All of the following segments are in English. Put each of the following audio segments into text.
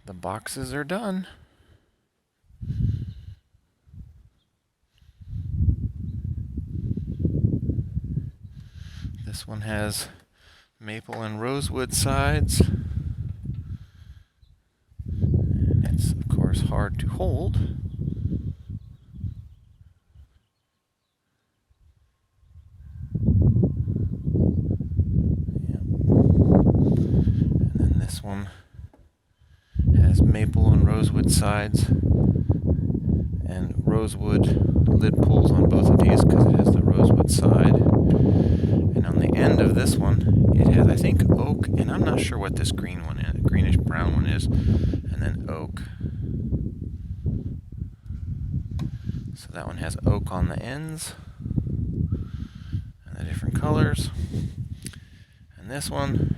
The boxes are done. This one has maple and rosewood sides. And it's, of course, hard to hold. And then this one has maple and rosewood sides and rosewood lid pulls on both of these because it has the rosewood side. And on the end of this one, it has, I think, oak, and I'm not sure what this green one is, greenish brown one is, and then oak. So that one has oak on the ends, and the different colors. And this one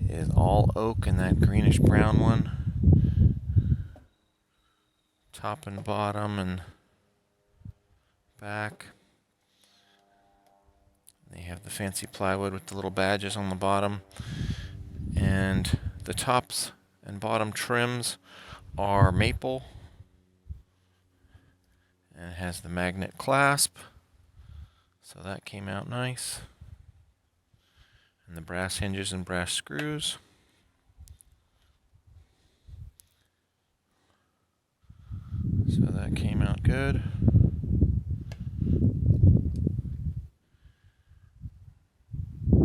is all oak and that greenish brown one. Top and bottom and back. They have the fancy plywood with the little badges on the bottom. And the tops and bottom trims are maple. And it has the magnet clasp. So that came out nice. And the brass hinges and brass screws. So that came out good.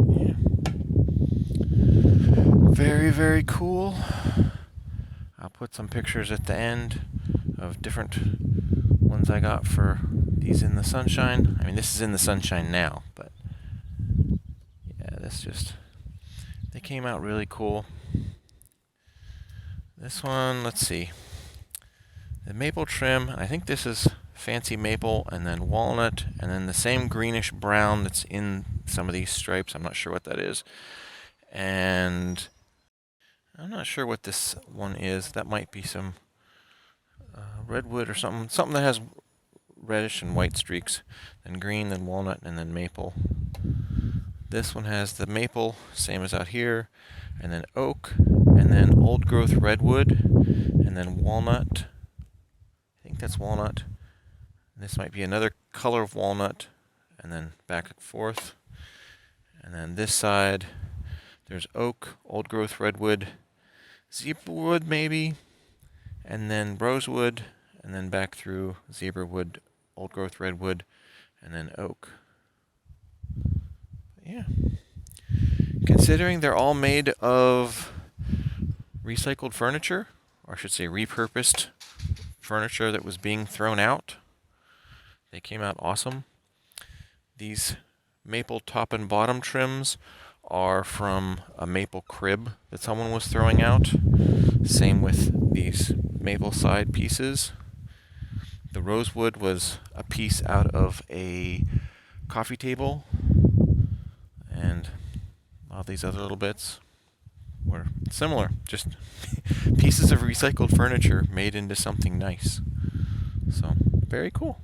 Yeah. Very, very cool. I'll put some pictures at the end of different ones I got for these in the sunshine. I mean, this is in the sunshine now, but yeah, they came out really cool. This one, let's see. The maple trim, I think this is fancy maple and then walnut and then the same greenish brown that's in some of these stripes. I'm not sure what that is. And I'm not sure what this one is. That might be some redwood or something. Something that has reddish and white streaks. Then green, then walnut, and then maple. This one has the maple, same as out here, and then oak, and then old growth redwood, and then walnut. I think that's walnut. This might be another color of walnut, and then back and forth. And then this side, there's oak, old growth redwood, zebra wood maybe, and then rosewood, and then back through zebra wood, old growth redwood, and then oak. Yeah. Considering they're all made of recycled furniture, or I should say repurposed furniture that was being thrown out, they came out awesome. These maple top and bottom trims are from a maple crib that someone was throwing out. Same with these maple side pieces. The rosewood was a piece out of a coffee table, and all these other little bits were similar, just pieces of recycled furniture made into something nice. So, very cool.